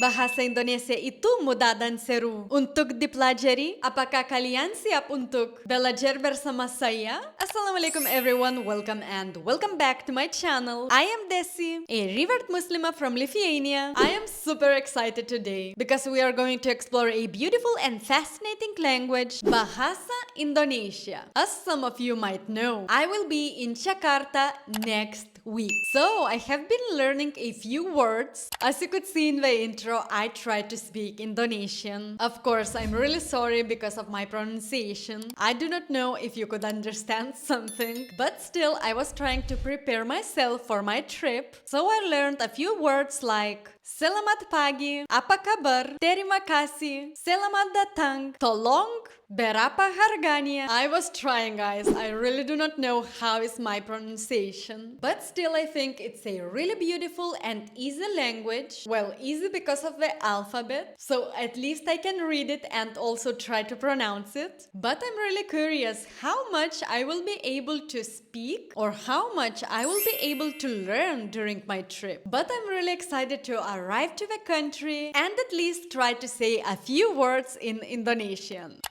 Bahasa Indonesia itu mudah dan seru untuk dipelajari. Apakah kalian siap untuk belajar bersama saya? Assalamualaikum everyone, welcome back to my channel. I am Desi, a revert Muslimah from Lithuania. I am super excited today because we are going to explore a beautiful and fascinating language, Bahasa Indonesia. As some of you might know, I will be in Jakarta next week. So I have been learning a few words. As you could see in the intro, I tried to speak Indonesian. Of course, I'm really sorry because of my pronunciation. I do not know if you could understand something, but still I was trying to prepare myself for my trip. So I learned a few words like Selamat pagi, apa kabar, terima kasih, selamat datang, tolong, berapa harganya. I was trying, guys. I really do not know how is my pronunciation, but still I think it's a really beautiful and easy language. Well, easy because of the alphabet, so at least I can read it and also try to pronounce it. But I'm really curious how much I will be able to speak or how much I will be able to learn during my trip. But I'm really excited to arrive to the country and at least try to say a few words in Indonesian.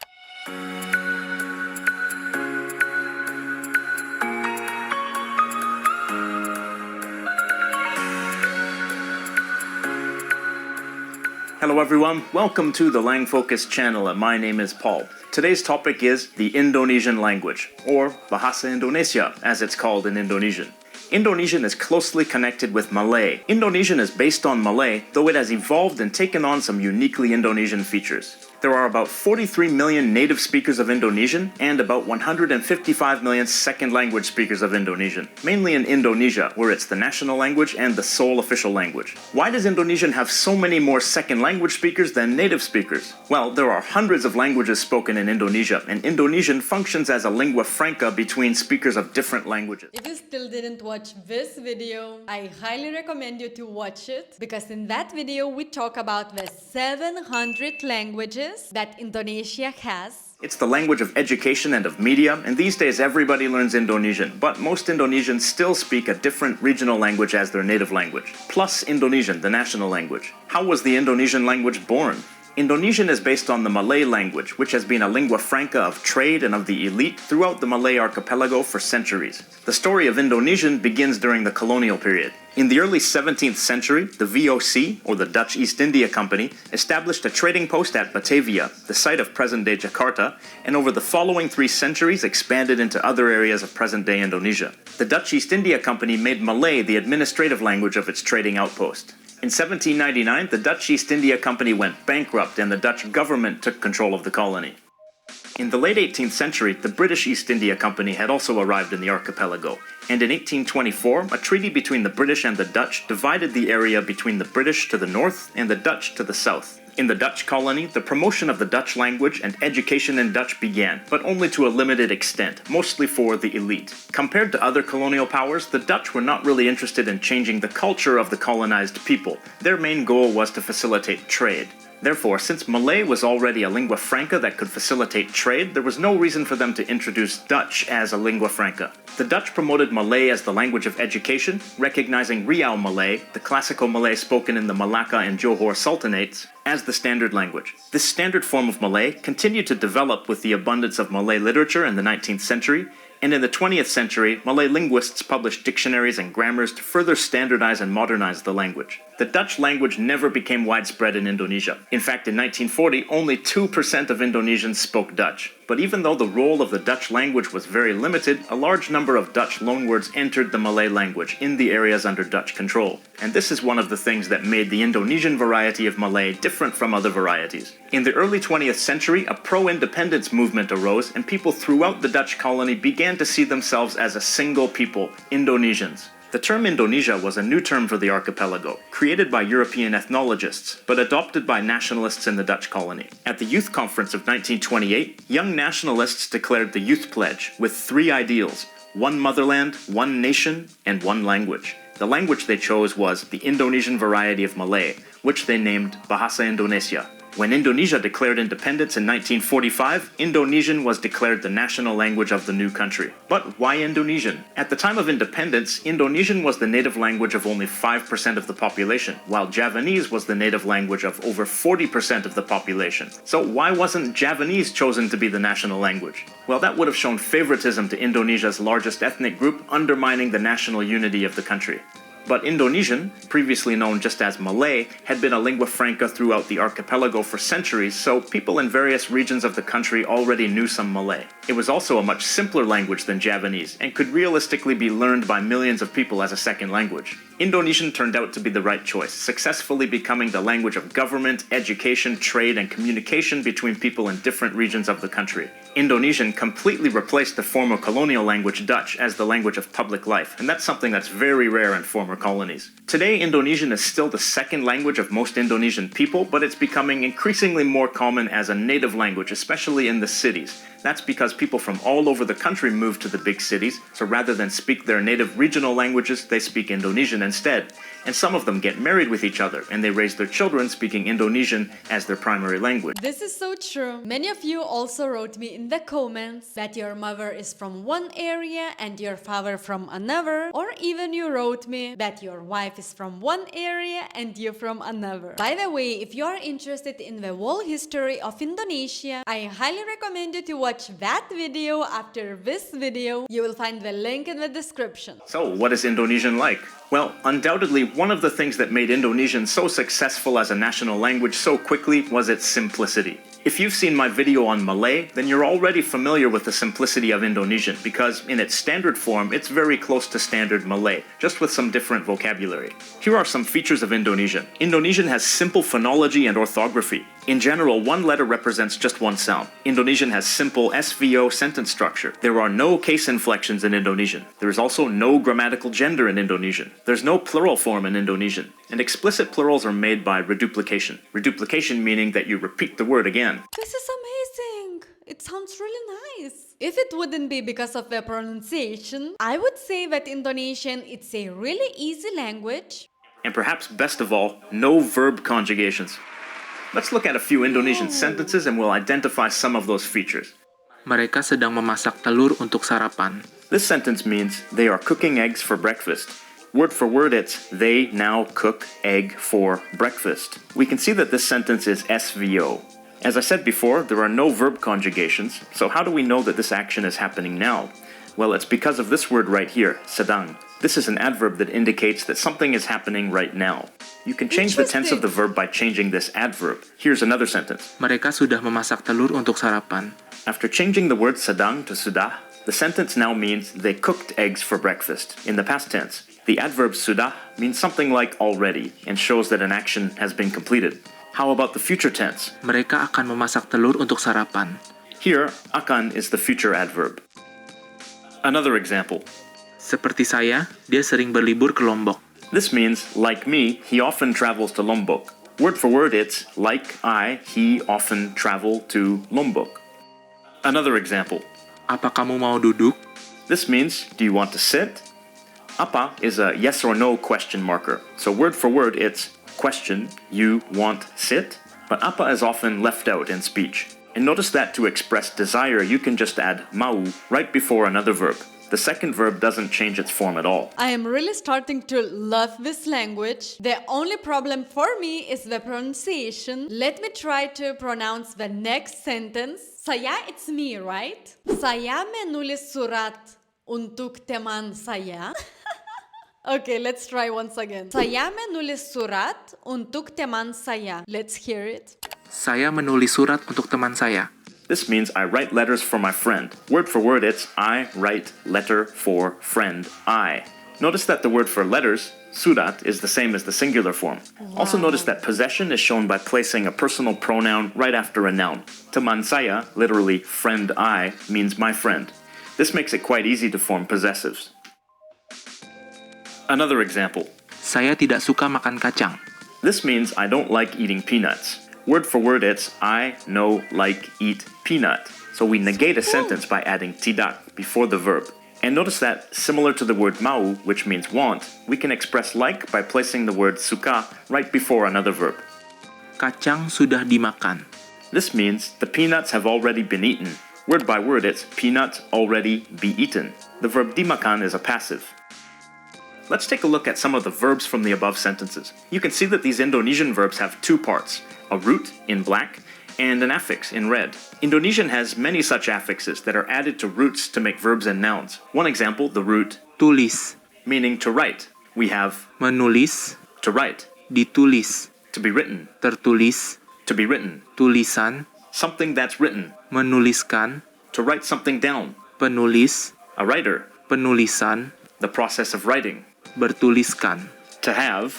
Hello everyone, welcome to the Lang Focus channel and my name is Paul. Today's topic is the Indonesian language, or Bahasa Indonesia as it's called in Indonesian. Indonesian is closely connected with Malay. Indonesian is based on Malay, though it has evolved and taken on some uniquely Indonesian features. There are about 43 million native speakers of Indonesian and about 155 million second language speakers of Indonesian, mainly in Indonesia, where it's the national language and the sole official language. Why does Indonesian have so many more second language speakers than native speakers? Well, there are hundreds of languages spoken in Indonesia, and Indonesian functions as a lingua franca between speakers of different languages. If you still didn't watch this video, I highly recommend you to watch it because in that video we talk about the 700 languages that Indonesia has. It's the language of education and of media, and these days everybody learns Indonesian, but most Indonesians still speak a different regional language as their native language, plus Indonesian, the national language. How was the Indonesian language born? Indonesian is based on the Malay language, which has been a lingua franca of trade and of the elite throughout the Malay archipelago for centuries. The story of Indonesian begins during the colonial period. In the early 17th century, the VOC, or the Dutch East India Company, established a trading post at Batavia, the site of present-day Jakarta, and over the following 3 centuries expanded into other areas of present-day Indonesia. The Dutch East India Company made Malay the administrative language of its trading outpost. In 1799, the Dutch East India Company went bankrupt and the Dutch government took control of the colony. In the late 18th century, the British East India Company had also arrived in the archipelago, and in 1824, a treaty between the British and the Dutch divided the area between the British to the north and the Dutch to the south. In the Dutch colony, the promotion of the Dutch language and education in Dutch began, but only to a limited extent, mostly for the elite. Compared to other colonial powers, the Dutch were not really interested in changing the culture of the colonized people. Their main goal was to facilitate trade. Therefore, since Malay was already a lingua franca that could facilitate trade, there was no reason for them to introduce Dutch as a lingua franca. The Dutch promoted Malay as the language of education, recognizing Riau Malay, the classical Malay spoken in the Malacca and Johor Sultanates, as the standard language. This standard form of Malay continued to develop with the abundance of Malay literature in the 19th century, and in the 20th century, Malay linguists published dictionaries and grammars to further standardize and modernize the language. The Dutch language never became widespread in Indonesia. In fact, in 1940, only 2% of Indonesians spoke Dutch. But even though the role of the Dutch language was very limited, a large number of Dutch loanwords entered the Malay language in the areas under Dutch control. And this is one of the things that made the Indonesian variety of Malay different from other varieties. In the early 20th century, a pro-independence movement arose, and people throughout the Dutch colony began to see themselves as a single people, Indonesians. The term Indonesia was a new term for the archipelago, created by European ethnologists, but adopted by nationalists in the Dutch colony. At the Youth Conference of 1928, young nationalists declared the Youth Pledge with 3 ideals: one motherland, one nation, and one language. The language they chose was the Indonesian variety of Malay, which they named Bahasa Indonesia. When Indonesia declared independence in 1945, Indonesian was declared the national language of the new country. But why Indonesian? At the time of independence, Indonesian was the native language of only 5% of the population, while Javanese was the native language of over 40% of the population. So why wasn't Javanese chosen to be the national language? Well, that would have shown favoritism to Indonesia's largest ethnic group, undermining the national unity of the country. But Indonesian, previously known just as Malay, had been a lingua franca throughout the archipelago for centuries, so people in various regions of the country already knew some Malay. It was also a much simpler language than Javanese, and could realistically be learned by millions of people as a second language. Indonesian turned out to be the right choice, successfully becoming the language of government, education, trade, and communication between people in different regions of the country. Indonesian completely replaced the former colonial language Dutch as the language of public life, and that's something that's very rare in former colonies. Today, Indonesian is still the second language of most Indonesian people, but it's becoming increasingly more common as a native language, especially in the cities. That's because people from all over the country move to the big cities, so rather than speak their native regional languages, they speak Indonesian instead. And some of them get married with each other, and they raise their children speaking Indonesian as their primary language. This is so true. Many of you also wrote me in the comments that your mother is from one area and your father from another, or even you wrote me that your wife is from one area and you from another. By the way, if you are interested in the whole history of Indonesia, I highly recommend you to watch that video after this video. You will find the link in the description. So, what is Indonesian like? Well, undoubtedly, one of the things that made Indonesian so successful as a national language so quickly was its simplicity. If you've seen my video on Malay, then you're already familiar with the simplicity of Indonesian because in its standard form, it's very close to standard Malay, just with some different vocabulary. Here are some features of Indonesian. Indonesian has simple phonology and orthography. In general, one letter represents just one sound. Indonesian has simple SVO sentence structure. There are no case inflections in Indonesian. There is also no grammatical gender in Indonesian. There's no plural form in Indonesian. And explicit plurals are made by reduplication. Reduplication meaning that you repeat the word again. This is amazing. It sounds really nice. If it wouldn't be because of the pronunciation, I would say that Indonesian is a really easy language. And perhaps best of all, no verb conjugations. Let's look at a few Indonesian sentences and we'll identify some of those features. Mereka sedang memasak telur untuk sarapan. This sentence means they are cooking eggs for breakfast. Word for word, it's they now cook egg for breakfast. We can see that this sentence is SVO. As I said before, there are no verb conjugations, so how do we know that this action is happening now? Well, it's because of this word right here, sedang. This is an adverb that indicates that something is happening right now. You can change the tense of the verb by changing this adverb. Here's another sentence. Mereka sudah memasak telur untuk sarapan. After changing the word sedang to sudah, the sentence now means they cooked eggs for breakfast, in the past tense. The adverb sudah means something like already and shows that an action has been completed. How about the future tense? Mereka akan memasak telur untuk sarapan. Here, akan is the future adverb. Another example. Seperti saya, dia sering berlibur ke Lombok. This means, like me, he often travels to Lombok. Word for word, it's like I, he often travel to Lombok. Another example. Apa kamu mau duduk? This means, do you want to sit? Apa is a yes or no question marker. So word for word, it's question, you want sit? But apa is often left out in speech. And notice that to express desire, you can just add mau right before another verb. The second verb doesn't change its form at all. I am really starting to love this language. The only problem for me is the pronunciation. Let me try to pronounce the next sentence. Saya, it's me, right? Saya menulis surat untuk teman saya. Okay, let's try once again. Saya menulis surat untuk teman saya. Let's hear it. Saya menulis surat untuk teman saya. This means I write letters for my friend. Word for word, it's I write letter for friend I. Notice that the word for letters, surat, is the same as the singular form. Also notice that possession is shown by placing a personal pronoun right after a noun. Teman saya, literally friend I, means my friend. This makes it quite easy to form possessives. Another example. Saya tidak suka makan kacang. This means I don't like eating peanuts. Word for word, it's I no like eat peanut. So we negate a sentence by adding tidak before the verb. And notice that, similar to the word mau, which means want, we can express like by placing the word suka right before another verb. Kacang sudah dimakan. This means the peanuts have already been eaten. Word by word, it's peanuts already be eaten. The verb dimakan is a passive. Let's take a look at some of the verbs from the above sentences. You can see that these Indonesian verbs have two parts, a root in black and an affix in red. Indonesian has many such affixes that are added to roots to make verbs and nouns. One example, the root Tulis, meaning to write. We have menulis, to write, ditulis, to be written, tertulis, to be written, tulisan, something that's written, menuliskan, to write something down, penulis, a writer, penulisan, the process of writing, bertuliskan, to have,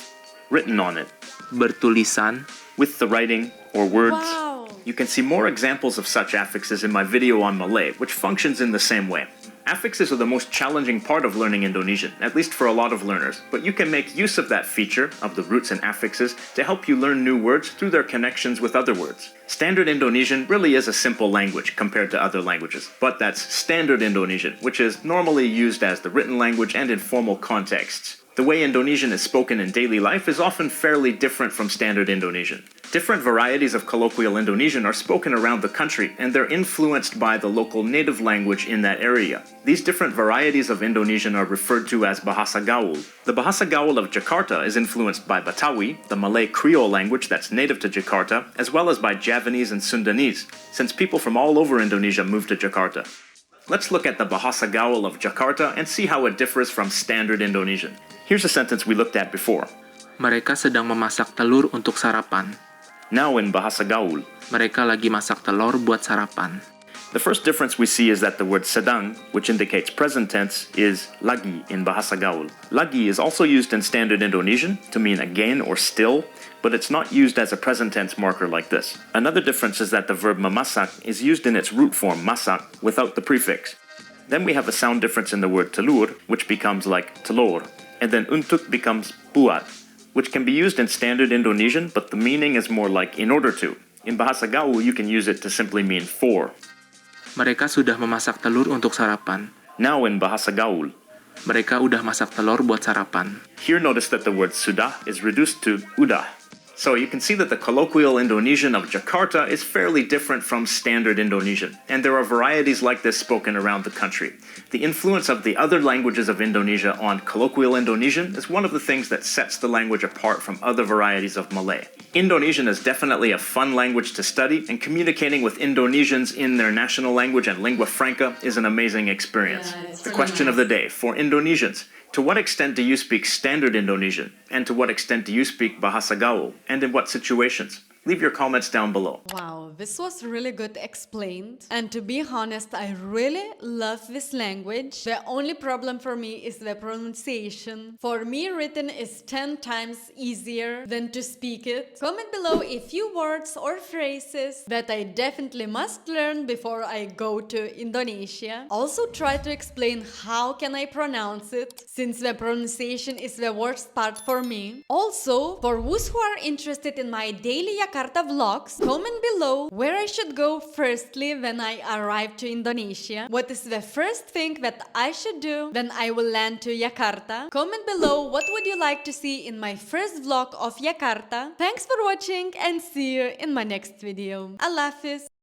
written on it, bertulisan, with the writing or words. Wow. You can see more examples of such affixes in my video on Malay, which functions in the same way. Affixes are the most challenging part of learning Indonesian, at least for a lot of learners, but you can make use of that feature of the roots and affixes to help you learn new words through their connections with other words. Standard Indonesian really is a simple language compared to other languages, but that's Standard Indonesian, which is normally used as the written language and in formal contexts. The way Indonesian is spoken in daily life is often fairly different from Standard Indonesian. Different varieties of colloquial Indonesian are spoken around the country, and they're influenced by the local native language in that area. These different varieties of Indonesian are referred to as Bahasa Gaul. The Bahasa Gaul of Jakarta is influenced by Betawi, the Malay Creole language that's native to Jakarta, as well as by Javanese and Sundanese, since people from all over Indonesia moved to Jakarta. Let's look at the Bahasa Gaul of Jakarta and see how it differs from Standard Indonesian. Here's a sentence we looked at before. Mereka sedang memasak telur untuk sarapan. Now in Bahasa Gaul, Mereka lagi masak telur buat sarapan. the first difference we see is that the word sedang, which indicates present tense, is lagi in Bahasa Gaul. Lagi is also used in Standard Indonesian to mean again or still, but it's not used as a present tense marker like this. Another difference is that the verb memasak is used in its root form, masak, without the prefix. Then we have a sound difference in the word telur, which becomes like telur, and then untuk becomes buat, which can be used in Standard Indonesian, but the meaning is more like in order to. In Bahasa Gaul, you can use it to simply mean for. Mereka sudah memasak telur untuk sarapan. Now in Bahasa Gaul, Mereka udah masak telur buat sarapan. here notice that the word sudah is reduced to udah. So you can see that the colloquial Indonesian of Jakarta is fairly different from Standard Indonesian, and there are varieties like this spoken around the country. The influence of the other languages of Indonesia on colloquial Indonesian is one of the things that sets the language apart from other varieties of Malay. Indonesian is definitely a fun language to study, and communicating with Indonesians in their national language and lingua franca is an amazing experience. Yeah, it's The really question of nice. the day for Indonesians: to what extent do you speak Standard Indonesian? And to what extent do you speak Bahasa Gaul? And in what situations? Leave your comments down below. Wow, this was really good explained. And to be honest, I really love this language. The only problem for me is the pronunciation. For me, written is 10 times easier than to speak it. Comment below a few words or phrases that I definitely must learn before I go to Indonesia. Also try to explain how can I pronounce it, since the pronunciation is the worst part for me. Also, for those who are interested in my daily Jakarta vlogs, comment below where I should go firstly when I arrive to Indonesia. What is the first thing that I should do when I will land to Jakarta? Comment below what would you like to see in my first vlog of Jakarta. Thanks for watching and see you in my next video. Allah Hafiz.